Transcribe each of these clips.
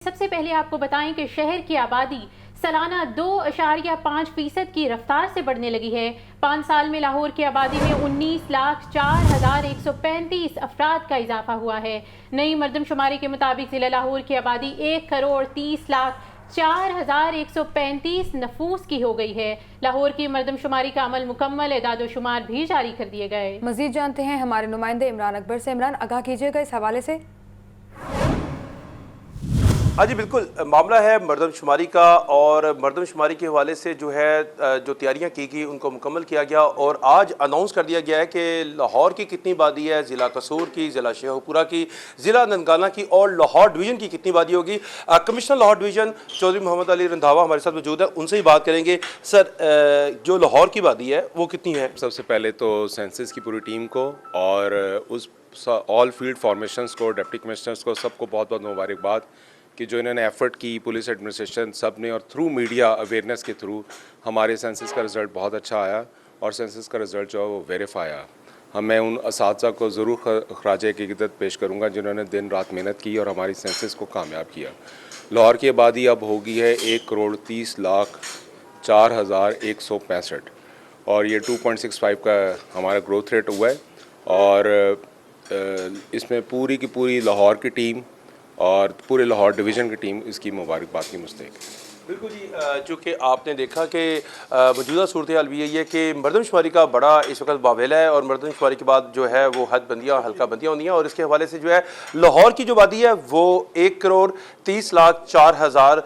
सबसे पहले आपको बताएं कि शहर की आबादी सालाना 2.5% की रफ्तार से बढ़ने लगी है। 5 साल में लाहौर की आबादी में 19,04,135 अफराद का इजाफा हुआ है। नई मरदमशुमारी के मुताबिक ज़िला लाहौर की आबादी 1,30,04,135 नफूस की हो गई है। लाहौर की मरदमशुमारी का अमल मुकम्मल, एदाद-ओ-शुमार भी जारी कर दिए गए। मजीद जानते हैं हमारे नुमाइंदे इमरान अकबर से। इमरान, आगाह कीजिएगा इस हवाले से। हाँ जी बिल्कुल, मामला है मरदमशुमारी का और मरदमशुमारी के हवाले से जो है जो तैयारियां की गई उनको मुकम्मल किया गया और आज अनाउंस कर दिया गया है कि लाहौर की कितनी आबादी है, ज़िला कसूर की, ज़िला शेखपुरा की, ज़िला ननकाना की और लाहौर डिवीज़न की कितनी आबादी होगी। कमिश्नर लाहौर डिवीज़न चौधरी मोहम्मद अली रंधावा हमारे साथ मौजूद है, उनसे ही बात करेंगे। सर, जो लाहौर की आबादी है वो कितनी है? सबसे पहले तो सेंसस की पूरी टीम को और उस ऑल फील्ड फॉर्मेशंस को, डिप्टी कमिश्नर्स को, सबको बहुत बहुत मुबारकबाद कि जो इन्होंने एफ़र्ट की, पुलिस एडमिनिस्ट्रेशन सब ने, और थ्रू मीडिया अवेयरनेस के थ्रू हमारे सेंसस का रिज़ल्ट बहुत अच्छा आया और सेंसस का रिज़ल्ट जो है वो वेरीफाई आया। मैं उन असातिज़ा को ज़रूर ख़राज अक़ीदत पेश करूँगा जिन्होंने दिन रात मेहनत की और हमारी सेंसस को कामयाब किया। लाहौर की आबादी अब होगी है 1,30,04,165 और ये 2.65 का हमारा ग्रोथ रेट हुआ है और इसमें पूरी की पूरी लाहौर की टीम और पूरे लाहौर डिवीज़न की टीम इसकी मुबारकबाद की मुस्तहिक है। बिल्कुल जी, चूँकि आपने देखा कि मौजूदा सूरत हाल भी यही है कि मरदमशुमारी का बड़ा इस वक्त बावेला है और मरदमशुमारी के बाद जो है वो हद बंदियाँ, हल्का बंदियाँ होती हैं और इसके हवाले से जो है लाहौर की जो आबादी है वो 1,30,04,000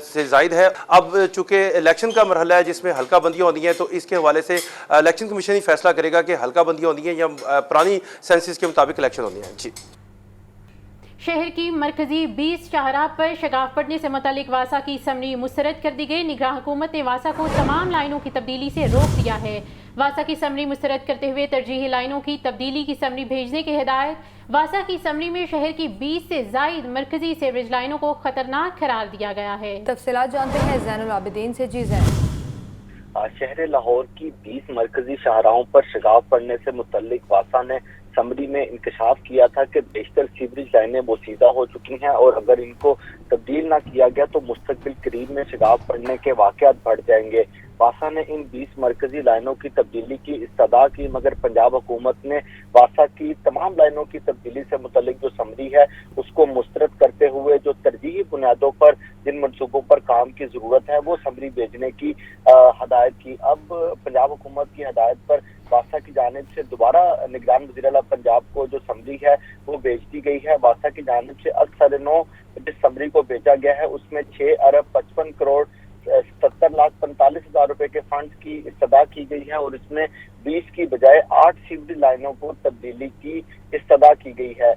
से ज़ायद है। अब चूँकि इलेक्शन का मरहला है जिसमें हल्का बंदियाँ होती हैं तो इसके हवाले से इलेक्शन कमीशन ही फैसला करेगा कि हल्का बंदियाँ होती हैं या पुरानी सेंसिस के मुताबिक इलेक्शन होती हैं। जी, शहर की मरकजी 20 शाहराह पर शगाफ पड़ने से मुतालिक वासा की समरी मुस्तरद कर दी गई। निगरान हुकूमत ने वासा को तमाम लाइनों की तब्दीली से रोक दिया है। वासा की समरी मुस्तरद करते हुए तरजीही लाइनों की तब्दीली की समरी भेजने की हिदायत। वासा की समरी में शहर की 20 से जायद मरकजी सीवरेज लाइनों को खतरनाक करार दिया गया है। तफसीलात जानते हैं ज़ैनुल आबिदीन से। जी ज़ैन, शहर लाहौर की 20 मरकजी शाहराहों पर शगाफ पड़ने से मुतल्लिक वासा ने समरी में इंकशाफ किया था कि बेशतर सीवरेज लाइनें बोसीदा हो चुकी हैं और अगर इनको तब्दील ना किया गया तो मुस्तकबिल करीब में शगाफ पड़ने के वाक़यात बढ़ जाएंगे। वासा ने इन 20 मरकजी लाइनों की तब्दीली की इस्तदा की, मगर पंजाब हुकूमत ने वासा की तमाम लाइनों की तब्दीली से मुतल्लिक जो समरी है उसको मुस्तरद करते हुए जो तरजीही बुनियादों पर जिन मनसूबों पर काम की ज़रूरत है वो समरी भेजने की हदायत की। अब पंजाब हुकूमत की हदायत पर वासा की जानिब से दोबारा निगरान वज़ीर आला पंजाब को जो समरी है वो भेज दी गई है। वासा की जानिब से अक्सर जिस समरी को भेजा गया है उसमें 6,55,47,45,000 रुपए के फंड की इस्तदा की गई है और इसमें 20 की बजाय 8 सीवरेज लाइनों को तब्दीली की इस्तदा की गई है।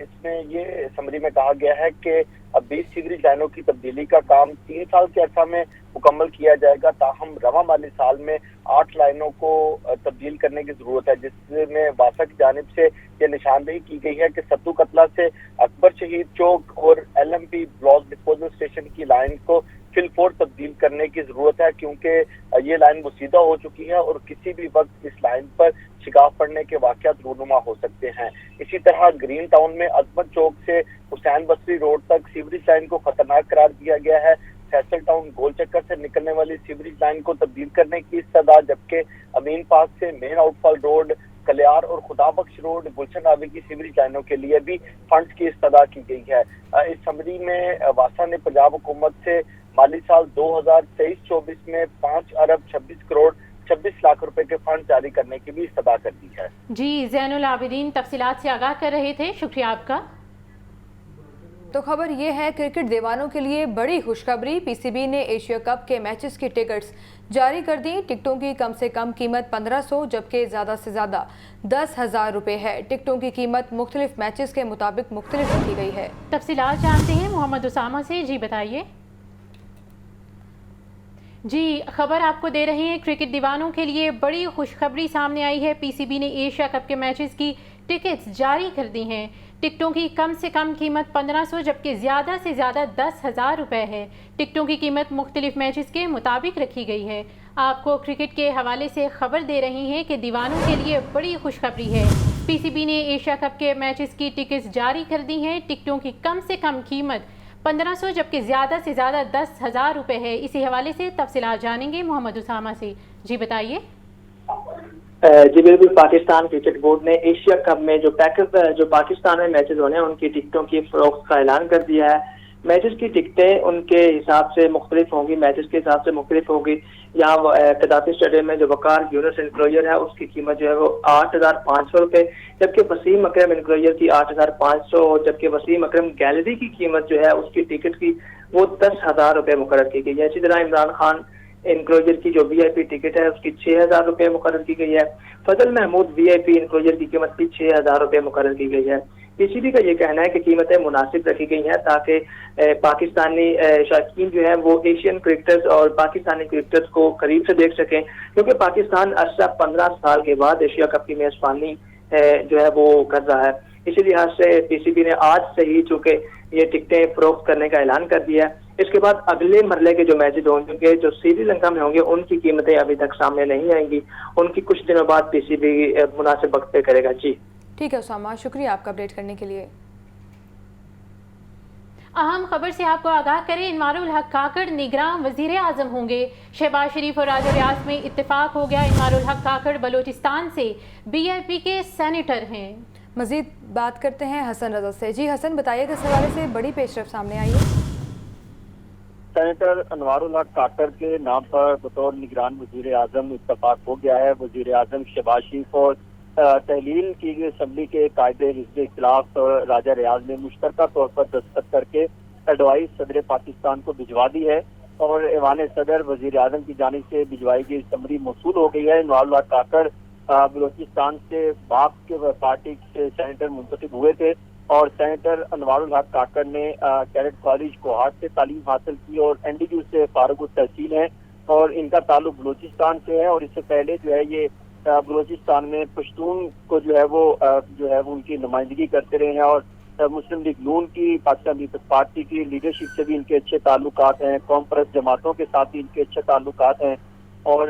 इसमें ये समरी में कहा गया है कि अब 20 सीवरेज लाइनों की तब्दीली का काम 3 साल के अर्सा में मुकम्मल किया जाएगा, ताहम रवा माली साल में 8 लाइनों को तब्दील करने की जरूरत है, जिसमें वासा की जानिब से ये निशानदेही की गई है कि सत्तू कतला से अकबर शहीद चौक और LMP ब्लॉक डिस्पोजल स्टेशन की लाइन को फिलफोर तब्दील करने की जरूरत है, क्योंकि ये लाइन मुसीदा हो चुकी है और किसी भी वक्त इस लाइन पर शिगाफ पड़ने के वाक़यात रूनुमा हो सकते हैं। इसी तरह ग्रीन टाउन में अजमत चौक से हुसैन बसरी रोड तक सीवरेज लाइन को खतरनाक करार दिया गया है। फैसल टाउन गोल चक्कर से निकलने वाली सीवरेज लाइन को तब्दील करने की इस्तदा, जबकि अमीन पार्क से मेन आउटफॉल रोड, कलियार और खुदाबख्श रोड, गुलशन आबी की सीवरेज लाइनों के लिए भी फंड की इस्तदा की गई है। इस समरी में वासा ने पंजाब हुकूमत से माली साल 2023-24 में 5,26 लाख रुपए के फंड जारी करने की भी इस्तदा कर दी है। जी, ज़ैनुल आबिदीन तफसीलात से आगाह कर रहे थे, शुक्रिया आपका। तो खबर ये है, क्रिकेट दीवानों के लिए बड़ी खुशखबरी। PCB ने एशिया कप के मैचेस की टिकट्स जारी कर दी। टिकटों की कम से कम कीमत 1500 जबकि ज़्यादा से ज़्यादा 10,000 रुपये है। टिकटों की कीमत मुख्तलिफ मैचेस के मुताबिक मुख्तलिफ रखी गई है। तफसीलात जानते हैं मोहम्मद उसामा से। जी बताइए। जी, खबर आपको दे रहे हैं, क्रिकेट दीवानों के लिए बड़ी खुशखबरी सामने आई है। PCB ने एशिया कप के मैचेस की टिकट्स जारी कर दी हैं। टिकटों की कम से कम कीमत 1500 जबकि ज़्यादा से ज़्यादा 10,000 रुपये है। टिकटों की कीमत मुख्तलिफ मैचेस के मुताबिक रखी गई है। आपको क्रिकेट के हवाले से खबर दे रही हैं कि दीवानों के लिए बड़ी खुशखबरी है। PCB ने एशिया कप के मैचेस की टिकट्स जारी कर दी हैं। टिकटों की कम से कम कीमत 1500 جبکہ زیادہ سے زیادہ 10,000 روپے ہے. اسی حوالے سے تفصیلات جانیں گے محمد اسامہ سے. جی بتائیے. جی بالکل، پاکستان کرکٹ بورڈ نے ایشیا کپ میں جو پاکستان میں میچز ہونے ہیں ان کی ٹکٹوں کی فروخت کا اعلان کر دیا ہے. میچز کی ٹکٹیں ان کے حساب سے مختلف ہوں گی، میچز کے حساب سے مختلف ہوگی. یہاں قذافی اسٹیڈیم میں جو وقار یونس انکلوجر ہے اس کی قیمت جو ہے وہ 8,500 روپے، جبکہ وسیم اکرم انکلوجر کی 8,500، جبکہ وسیم اکرم گیلری کی قیمت جو ہے اس کی ٹکٹ کی وہ 10,000 روپے مقرر کی گئی ہے. اسی طرح عمران خان انکلوجر کی جو وی آئی پی ٹکٹ ہے اس کی 6,000 روپے مقرر کی گئی ہے. فضل محمود وی آئی پی انکلوجر کی قیمت بھی 6,000 روپے مقرر کی گئی ہے. پی سی بی کا یہ کہنا ہے کہ قیمتیں مناسب رکھی گئی ہیں تاکہ پاکستانی شائقین جو ہیں وہ ایشین کرکٹرز اور پاکستانی کرکٹرز کو قریب سے دیکھ سکیں، کیونکہ پاکستان عرصہ 15 سال کے بعد ایشیا کپ کی میزبانی جو ہے وہ کر رہا ہے. اسی لحاظ سے پی سی بی نے آج سے ہی چونکہ یہ ٹکٹیں فروخت کرنے کا اعلان کر دیا ہے. اس کے بعد اگلے مرحلے کے جو میچز ہوں گے جو سری لنکا میں ہوں گے ان کی قیمتیں ابھی تک سامنے نہیں آئیں گی، ان کی کچھ دنوں بعد پی سی بی مناسب وقت پہ کرے گا. جی ٹھیک ہے اسامہ، شکریہ آپ کا اپڈیٹ کرنے کے لیے. اہم خبر سے آپ کو آگاہ کریں، انوار الحق کاکڑ نگراں وزیر اعظم ہوں گے. شہباز شریف اور راجہ ریاض میں اتفاق ہو گیا. انوار الحق کاکڑ بلوچستان سے بی آئی پی کے سینیٹر ہیں. مزید بات کرتے ہیں حسن رضا سے. جی حسن، بتائیے کہ اس حوالے سے بڑی پیش رفت سامنے آئی ہے. سینیٹر انوار الحق کاکڑ کے نام پر بطور نگران وزیر اعظم اتفاق ہو گیا ہے. وزیر اعظم شہباز شریف اور تحلیل کی گئی اسمبلی کے قائد حزب اختلاف راجہ ریاض نے مشترکہ طور پر دستخط کر کے ایڈوائز صدر پاکستان کو بھجوا دی ہے اور ایوان صدر وزیر اعظم کی جانب سے بھجوائی گئی سمری موصول ہو گئی ہے. انوار الحق کاکڑ بلوچستان سے باپ کے پارٹی سے سینیٹر منتخب ہوئے تھے اور سینیٹر انوار الحق کاکڑ نے کیڈٹ کالج کوہاٹ سے تعلیم حاصل کی اور این ڈی یو سے فارغ التحصیل ہیں اور ان کا تعلق بلوچستان سے ہے. اور اس سے پہلے جو ہے یہ بلوچستان میں پشتون کو جو ہے وہ ان کی نمائندگی کرتے رہے ہیں اور مسلم لیگ نون کی پاکستان پیپلز پارٹی کی لیڈرشپ سے بھی ان کے اچھے تعلقات ہیں، قوم پرست جماعتوں کے ساتھ بھی ان کے اچھے تعلقات ہیں. اور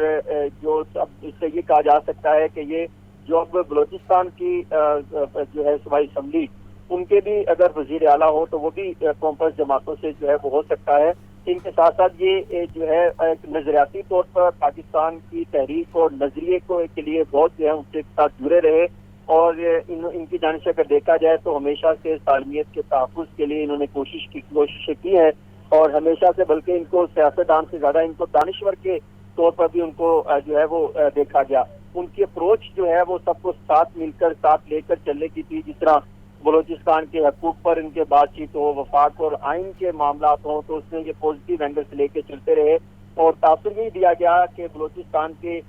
جو اب اس سے یہ کہا جا سکتا ہے کہ یہ جو اب بلوچستان کی جو ہے صوبائی اسمبلی ان کے بھی اگر وزیر اعلیٰ ہو تو وہ بھی قوم پرست جماعتوں سے جو ہے وہ ہو سکتا ہے. ان کے ساتھ ساتھ یہ جو ہے ایک نظریاتی طور پر پاکستان کی تحریک اور نظریے کو کے لیے بہت جو ہے ان کے ساتھ جڑے رہے اور ان کی جانب سے اگر دیکھا جائے تو ہمیشہ سے سالمیت کے تحفظ کے لیے انہوں نے کوششیں کی ہیں اور ہمیشہ سے بلکہ ان کو سیاستدان سے زیادہ ان کو دانشور کے طور پر بھی ان کو جو ہے وہ دیکھا گیا. ان کی اپروچ جو ہے وہ سب کو ساتھ مل کر ساتھ لے کر چلنے کی تھی. جس طرح بلوچستان کے حقوق پر ان کے بات چیت ہو، وفاق اور آئین کے معاملات ہوں تو اس میں یہ پازیٹیو اینگل سے لے کے چلتے رہے اور تاثر یہ دیا گیا کہ بلوچستان کے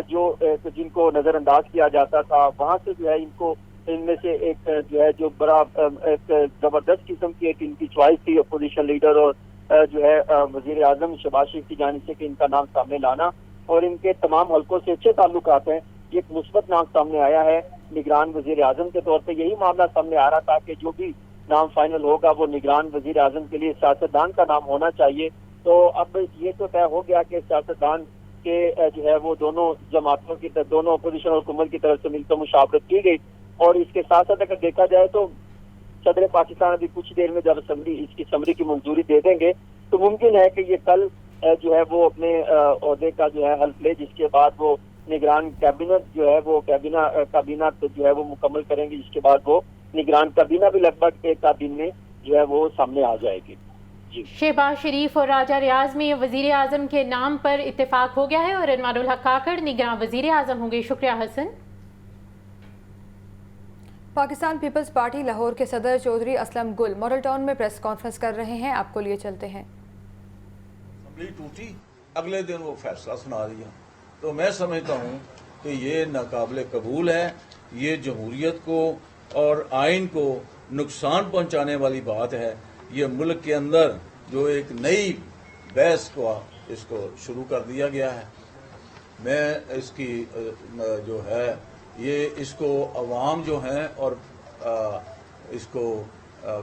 جو جن کو نظر انداز کیا جاتا تھا وہاں سے جو ہے ان میں سے ایک جو ہے جو بڑا ایک زبردست قسم کی ایک ان کی چوائس تھی اپوزیشن لیڈر اور جو ہے وزیر اعظم شہباز شریف کی جانب سے کہ ان کا نام سامنے لانا اور ان کے تمام حلقوں سے اچھے تعلقات ہیں. یہ ایک مثبت نام سامنے آیا ہے نگران وزیر اعظم کے طور پہ. یہی معاملہ سامنے آ رہا تھا کہ جو بھی نام فائنل ہوگا وہ نگران وزیر اعظم کے لیے سیاستدان کا نام ہونا چاہیے. تو اب یہ تو طے ہو گیا کہ سیاستدان کے جو ہے وہ دونوں جماعتوں کی دونوں اپوزیشن اور حکومت کی طرف سے مل کر مشاورت کی گئی اور اس کے ساتھ ساتھ اگر دیکھا جائے تو صدر پاکستان ابھی کچھ دیر میں جب اس کی سمری کی منظوری دے دیں گے تو ممکن ہے کہ یہ کل جو ہے وہ اپنے عہدے کا جو ہے حلف لے، جس کے بعد وہ نگران کابینہ جو ہے وہ کابینہ جو ہے وہ مکمل کریں گے، جس کے بعد وہ نگران کابینہ بھی لگ بھگ ایک دن میں جو ہے وہ سامنے آ جائے گی. جی شہباز شریف اور راجہ ریاض میں وزیر اعظم کے نام پر اتفاق ہو گیا ہے اور انوار الحق کاکڑ نگراں وزیر اعظم ہوں گے. شکریہ حسن. پاکستان پیپلز پارٹی لاہور کے صدر چودھری اسلم گل ماڈل ٹاؤن میں پریس کانفرنس کر رہے ہیں، آپ کو لیے چلتے ہیں. اسمبلی ٹوٹی، اگلے دن وہ فیصلہ سنا دیا، تو میں سمجھتا ہوں کہ یہ ناقابل قبول ہے. یہ جمہوریت کو اور آئین کو نقصان پہنچانے والی بات ہے. یہ ملک کے اندر جو ایک نئی بحث کو اس کو شروع کر دیا گیا ہے. میں اس کی جو ہے یہ اس کو عوام جو ہیں اور اس کو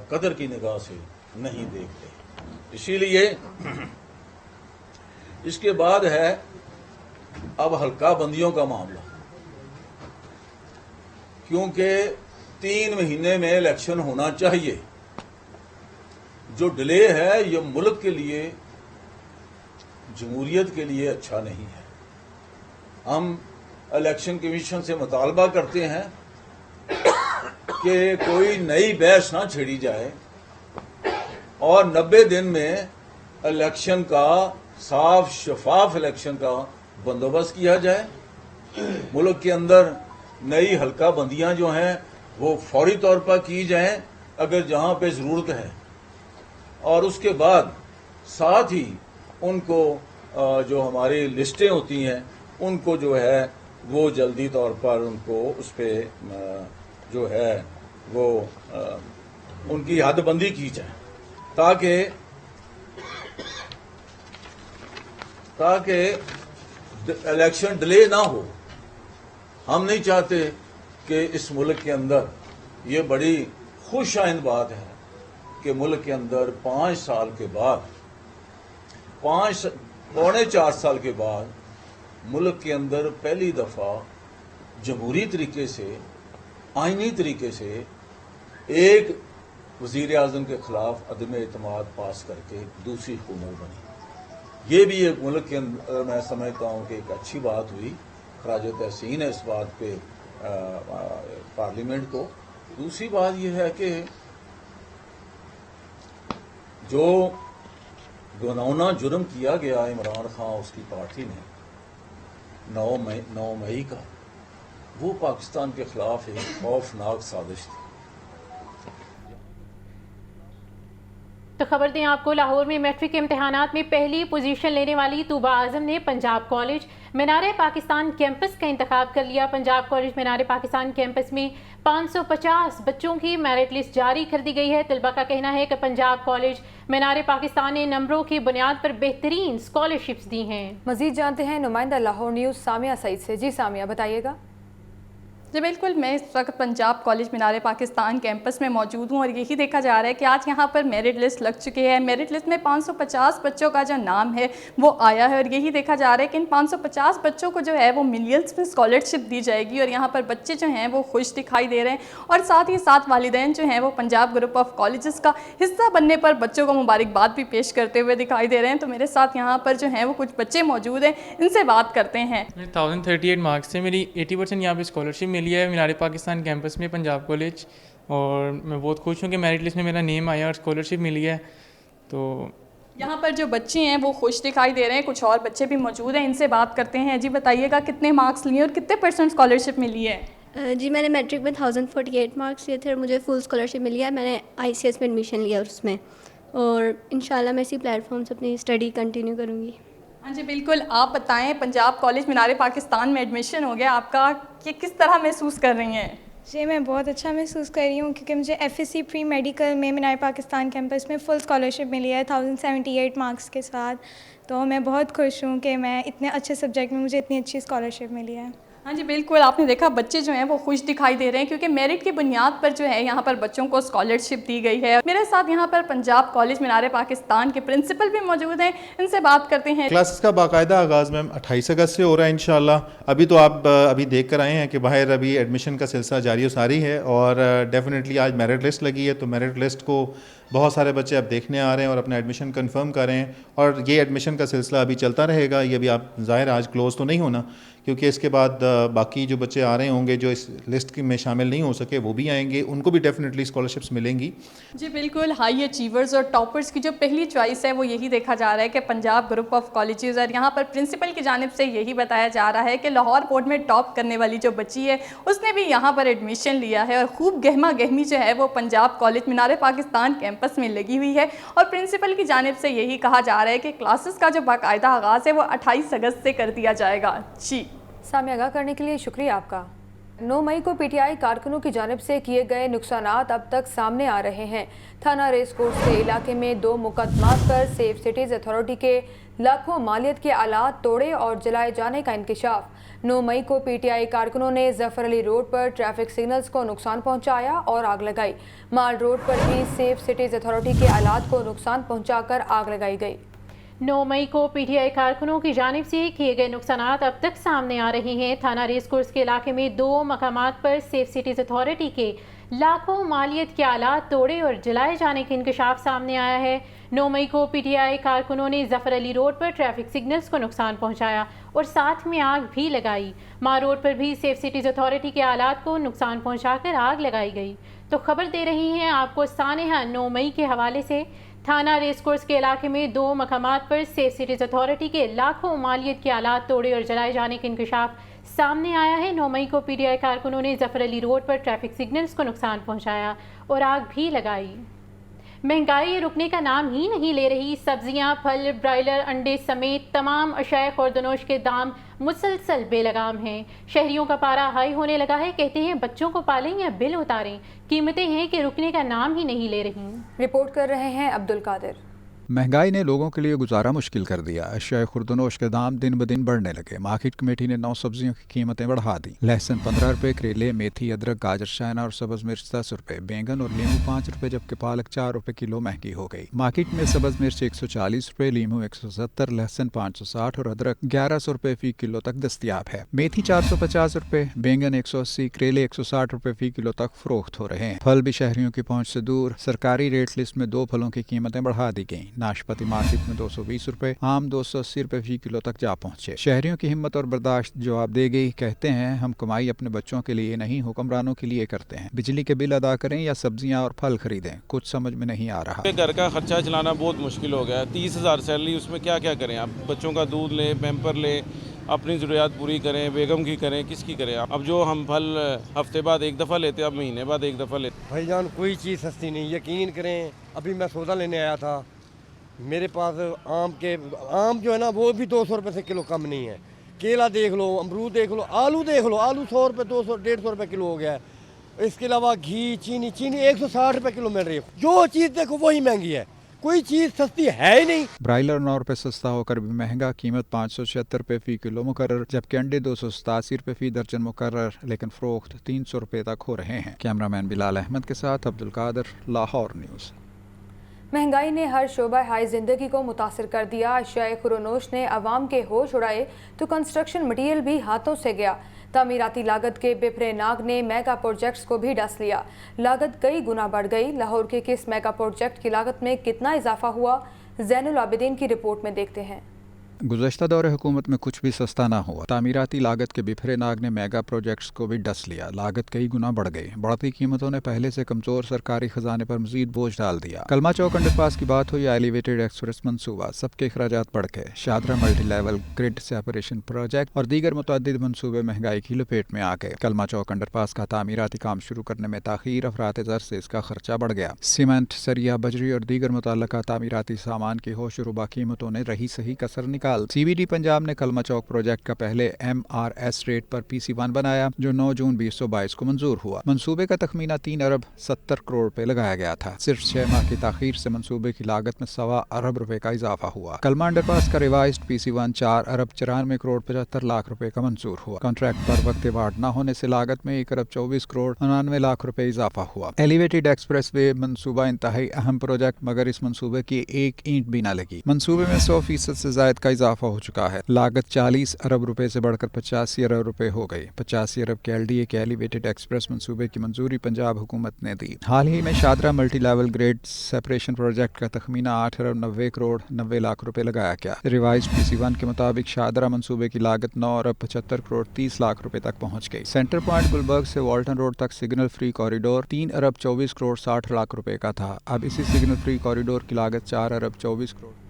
قدر کی نگاہ سے نہیں دیکھتے. اسی لیے اس کے بعد ہے اب حلقہ بندیوں کا معاملہ، کیونکہ 3 مہینے میں الیکشن ہونا چاہیے. जो डिले है ये मुल्क के लिए, जमहूरियत के लिए अच्छा नहीं है। हम इलेक्शन कमीशन से मुतालबा करते हैं कि कोई नई बहस ना छेड़ी जाए और 90 दिन में इलेक्शन का, साफ शफाफ इलेक्शन का बंदोबस्त किया जाए। मुल्क के अंदर नई हल्का बंदियां जो हैं वो फौरी तौर पर की जाएं अगर जहां पे जरूरत है, और उसके बाद साथ ही उनको जो हमारी लिस्टें होती हैं उनको जो है वो जल्दी तौर पर उनको उस पे जो है वो उनकी हदबंदी की जाए ताकि इलेक्शन डिले ना हो। हम नहीं चाहते कि इस मुल्क के अंदर ये बड़ी खुश आइंद बात है कि मुल्क के अंदर 5 साल के बाद, 4.5 साल के बाद मुल्क के अंदर पहली दफा जमहूरी तरीके से, आईनी तरीके से एक वजीर आजम के खिलाफ अदम एतमाद पास करके दूसरी हुकूमत बनी। ये भी एक मुल्क के अंदर मैं समझता हूँ कि एक अच्छी बात हुई। खराज तहसीन है इस बात पे पार्लियामेंट को। दूसरी बात यह है कि जो घिनौना जुर्म किया गया इमरान खान उसकी पार्टी ने 9 मई का, वो पाकिस्तान के खिलाफ एक खौफनाक साजिश थी। तो खबर दें आपको, लाहौर में मैट्रिक के इम्तिहानात में पहली पोजीशन लेने वाली तूबा आजम ने पंजाब कॉलेज मीनार पाकिस्तान कैंपस का इंतखाब कर लिया। पंजाब कॉलेज मीनार पाकिस्तान कैंपस में 550 बच्चों की मेरिट लिस्ट जारी कर दी गई है। तलबा का कहना है कि पंजाब कॉलेज मीनार पाकिस्तान ने नंबरों की बुनियाद पर बेहतरीन स्कॉलरशिप्स दी हैं। मजीद जानते हैं नुमाइंदा लाहौर न्यूज़ सामिया सईद से। जी सामिया, बताइएगा। जी बिल्कुल, मैं इस वक्त पंजाब कॉलेज मीनार पाकिस्तान कैंपस में मौजूद हूँ और यही देखा जा रहा है कि आज यहाँ पर मेरिट लिस्ट लग चुकी है। मेरिट लिस्ट में 550 बच्चों का जो नाम है वो आया है और यही देखा जा रहा है कि इन 550 बच्चों को जो है वो मिलियंस में स्कॉलरशिप दी जाएगी और यहाँ पर बच्चे जो हैं वो खुश दिखाई दे रहे हैं और साथ ही साथ वालिदैन जो हैं वो पंजाब ग्रुप ऑफ कॉलेजेस का हिस्सा बनने पर बच्चों को मुबारकबाद भी पेश करते हुए दिखाई दे रहे हैं। तो मेरे साथ यहाँ पर जो हैं वो कुछ बच्चे मौजूद हैं, इनसे बात करते हैं। 1038 मार्क्स से मेरी 80% यहाँ पे स्कॉलरशिप मिली है मीनार पाकिस्तान कैंपस में पंजाब कॉलेज, और मैं बहुत खुश हूँ कि मेरिट लिस्ट में मेरा नेम आया और स्कॉलरशिप मिली है। तो यहाँ पर जो बच्चे हैं वो खुश दिखाई दे रहे हैं। कुछ और बच्चे भी मौजूद हैं, इनसे बात करते हैं। जी बताइएगा, कितने मार्क्स लिए और कितने % स्कॉलरशिप मिली है? जी मैंने मैट्रिक में 1048 मार्क्स लिए थे और मुझे फुल स्कॉलरशिप मिली है। मैंने ICS में एडमिशन लिया उसमें, और इंशाल्लाह मैं इसी प्लेटफॉर्म से अपनी स्टडी कंटिन्यू करूँगी। हाँ जी बिल्कुल, आप बताएं, पंजाब कॉलेज मीनार पाकिस्तान में एडमिशन हो गया आपका, कि किस तरह महसूस कर रही हैं? जी मैं बहुत अच्छा महसूस कर रही हूँ क्योंकि मुझे FSC प्री मेडिकल में मीनार पाकिस्तान कैंपस में फ़ुल स्कॉलरशिप मिली है 1078 मार्क्स के साथ। तो मैं बहुत खुश हूँ कि मैं इतने अच्छे सब्जेक्ट में मुझे इतनी अच्छी स्कॉलरशिप मिली है। हाँ जी बिल्कुल, आपने देखा बच्चे जो हैं वो खुश दिखाई दे रहे हैं क्योंकि मेरिट की बुनियाद पर जो है यहाँ पर बच्चों को स्कॉलरशिप दी गई है। मेरे साथ यहाँ पर पंजाब कॉलेज मीनार पाकिस्तान के प्रिंसिपल भी मौजूद हैं, इनसे बात करते हैं। क्लासेस का बाकायदा आगाज़ मैम 28 अगस्त से हो रहा है इंशाल्लाह। अभी तो आप अभी देख कर आए हैं कि बाहर अभी एडमिशन का सिलसिला जारी सारी है और डेफिनेटली आज मेरिट लिस्ट लगी है, तो मेरिट लिस्ट को बहुत सारे बच्चे अब देखने आ रहे हैं और अपना एडमिशन कंफर्म कर रहे हैं और ये एडमिशन का सिलसिला अभी चलता रहेगा। ये भी आप ज़ाहिर आज क्लोज़ तो नहीं होना, क्योंकि इसके बाद बाकी जो बच्चे आ रहे होंगे जो इस लिस्ट में शामिल नहीं हो सके वो भी आएंगे, उनको भी डेफिनेटली स्कॉलरशिप्स मिलेंगी। जी बिल्कुल, हाई अचीवर्स और टॉपर्स की जो पहली चॉइस है वो यही देखा जा रहा है कि पंजाब ग्रुप ऑफ कॉलेजेस, और यहाँ पर प्रिंसिपल की जानिब से यही बताया जा रहा है कि लाहौर बोर्ड में टॉप करने वाली जो बच्ची है उसने भी यहाँ पर एडमिशन लिया है और खूब गहमा गहमी जो है वो पंजाब कॉलेज मीनार पाकिस्तान कैंपस में लगी हुई है। और प्रिंसिपल की जानिब से यही कहा जा रहा है कि क्लासेस का जो बाकायदा आगाज़ है वो 28 अगस्त से कर दिया जाएगा। जी सामिया, आगाह करने के लिए शुक्रिया आपका। 9 मई को PTI कारकुनों की जानिब से किए गए नुकसानात अब तक सामने आ रहे हैं। थाना रेस कोर्स के इलाके में 2 मुकदमात पर सेफ सिटीज़ अथॉरिटी के लाखों मालियत के आलात तोड़े और जलाए जाने का इंकशाफ। 9 मई को PTI कारकुनों ने जफर अली रोड पर ट्रैफिक सिग्नल्स को नुकसान पहुंचाया और आग लगाई। माल रोड पर भी सेफ सिटीज़ अथॉरिटी के आलात को नुकसान पहुंचाकर आग लगाई गई। 9 मई को PTI कारकुनों की जानिब से किए गए नुकसानात अब तक सामने आ रहे हैं। थाना रेस कोर्स के इलाके में 2 मकामात पर सेफ सिटीज़ अथॉरिटी के लाखों मालियत के आलात तोड़े और जलाए जाने के इंकशाफ सामने आया है। 9 मई को PTI कारकुनों ने जफर अली रोड पर ट्रैफिक सिग्नल्स को नुकसान पहुंचाया और साथ में आग भी लगाई। मार रोड पर भी सेफ सिटीज़ अथॉरिटी के आलात को नुकसान पहुंचाकर आग लगाई गई। तो खबर दे रही हैं आपको सानेहा 9 मई के हवाले से। थाना रेस कोर्स के इलाके में 2 मकामात पर सेफ सिटीज़ अथॉरिटी के लाखों मालियत के आलात तोड़े और जलाए जाने के इंकशाफ सामने आया है। 9 मई को PTI कारकुनों ने जफर अली रोड पर ट्रैफिक सिग्नल्स को नुकसान पहुंचाया और आग भी लगाई। महंगाई रुकने का नाम ही नहीं ले रही। सब्जियां, फल, ब्रायलर, अंडे समेत तमाम अशाए खुर्दनोश के दाम मुसलसल बेलगाम हैं। शहरियों का पारा हाई होने लगा है। कहते हैं बच्चों को पालें या बिल उतारें, कीमतें हैं कि रुकने का नाम ही नहीं ले रही। रिपोर्ट कर रहे हैं अब्दुल कादिर। महंगाई ने लोगों के लिए गुजारा मुश्किल कर दिया। अशिया खुर्दनोश के दाम दिन ब दिन बढ़ने लगे। मार्केट कमेटी ने 9 सब्जियों की कीमतें बढ़ा दी। लहसुन 15 रुपये, करेले, मेथी, अदरक, गाजर, चाइना और सब्ज मिर्च 10 रुपये, बैंगन और लीमू 5 रुपये, जबकि पालक 4 रुपये किलो महंगी हो गई। मार्केट में सब्ज मिर्च 140 रुपये, लीमू 170, लहसुन 560 और अदरक 1100 रुपये फी किलो तक दस्तियाब है। मेथी 450 रुपये, बैंगन 180, करेले 160 रुपये फी किलो तक फरोख्त हो रहे हैं। फल भी शहरियों की पहुंच से दूर। सरकारी रेट लिस्ट में 2 फलों की कीमतें बढ़ा दी गई। नाशपाती मार्केट में 220 रुपए, आम 280 रुपए फी किलो तक जा पहुंचे। शहरियों की हिम्मत और बर्दाश्त जवाब दे गई। कहते हैं हम कमाई अपने बच्चों के लिए नहीं, हुक्मरानों के लिए करते हैं। बिजली के बिल अदा करें या सब्जियां और फल खरीदें, कुछ समझ में नहीं आ रहा। घर का खर्चा चलाना बहुत मुश्किल हो गया। 30,000 सैलरी, उसमें क्या क्या करें आप? बच्चों का दूध लें, पैम्पर लें, अपनी ज़रूरियात पूरी करें, बेगम की करें, किसकी करें? अब जो हम फल हफ्ते बाद एक दफ़ा लेते हैं, अब महीने बाद एक दफ़ा लेते। भाईजान कोई चीज़ सस्ती नहीं, यकीन करें। अभी मैं सौदा लेने आया था, मेरे पास आम जो है ना वो भी 200 रुपये से किलो कम नहीं है। केला देख लो, अमरूद देख लो, आलू देख लो, आलू 100 रुपये, 200, 150 रुपये किलो हो गया है। इसके अलावा घी, चीनी 160 रुपये किलो मिल रही है। जो चीज़ देखो वही महंगी है, कोई चीज़ सस्ती है ही नहीं। ब्रायलर 9 रुपये सस्ता होकर भी महंगा, कीमत 576 रुपये फी किलो मुकर्रर, जबकि अंडे 287 रुपये फी दर्जन मुकर्रर, लेकिन फरोख्त 300 रुपये तक हो रहे हैं। कैमरामैन बिलाल अहमद के साथ अब्दुल कादिर, लाहौर न्यूज़। महंगाई ने हर शोबा हाई ज़िंदगी को मुतासर कर दिया। अशिया खुर्दनोश ने अवाम के होश उड़ाए तो कंस्ट्रक्शन मटीरियल भी हाथों से गया। तामीराती लागत के बिफरे नाग ने मेगा प्रोजेक्ट्स को भी डस लिया। लागत कई गुना बढ़ गई। लाहौर के किस मेगा प्रोजेक्ट की लागत में कितना इजाफा हुआ, ज़ैनुल आबिदीन की रिपोर्ट में देखते हैं। गुज़श्ता दौरे हुकूमत में कुछ भी सस्ता ना हुआ। तामीराती लागत के बिफरे नाग ने मेगा प्रोजेक्ट्स को भी डस लिया। लागत कई गुना बढ़ गई। बढ़ती कीमतों ने पहले से कमजोर सरकारी खजाने पर मजीद बोझ डाल दिया। कलमा चौक अंडरपास की बात हो या एलिवेटेड एक्सप्रेस मनसूबा, सबके अखराजात बढ़ गए। Shahdara multi level grid separation project और दीगर मुतअद्दिद मनसूबे महंगाई की लपेट में आ गए। कलमा चौक अंडरपास का तामीराती काम शुरू करने में ताखीर, अफरात ज़र से इसका खर्चा बढ़ गया। सीमेंट, सरिया, बजरी और दीगर मुतल्लका तामीराती सामान की होशरुबा कीमतों ने रही सही कसर निकाल। CBD पंजाब ने कलमा चौक प्रोजेक्ट का पहले MRS रेट पर PC1 बनाया, जो 9 जून 2022 को मंजूर हुआ। मंसूबे का तखमीना 3 अरब 70 करोड़ रुपए लगाया गया था। सिर्फ 6 माह की ताखीर से मंसूबे की लागत में 1.25 अरब रुपए का इजाफा हुआ। कलमा अंडरपास का रिवाइज्ड PC1 4 अरब 94 करोड़ 75 लाख रुपए का मंजूर हुआ। कॉन्ट्रैक्ट पर वक्त वार्ड न होने से लागत में 1 अरब 24 करोड़ 99 लाख रुपए इजाफा हुआ। एलिवेटेड एक्सप्रेस वे मंसूबा इंतहाई अहम प्रोजेक्ट, मगर इस मंसूबे की एक ईंट भी न लगी। मंसूबे में 100% से ज्यादा का इजाफा हो चुका है। लागत 40 अरब रुपए से बढ़कर 85 अरब रुपए हो गई। 85 अरब के LDA के एलिवेटेड एक्सप्रेस मंसूबे की मंजूरी पंजाब हुकूमत ने दी। हाल ही में Shahdara multi level grade separation project का तखमीना 8 अरब 90 करोड़ 90 लाख रुपए लगाया गया। रिवाइज्ड PC1 के मुताबिक शादरा मंसूबे की लागत 9 अरब 75 करोड़ 30 लाख रुपए तक पहुंच गई। सेंटर पॉइंट गुलबर्ग से वाल्टन रोड तक सिग्नल फ्री कॉरिडोर 3 अरब 24 करोड़ 60 लाख रुपए का था। अब इसी सिग्नल फ्री कॉरिडोर की लागत 4 अरब 24 करोड़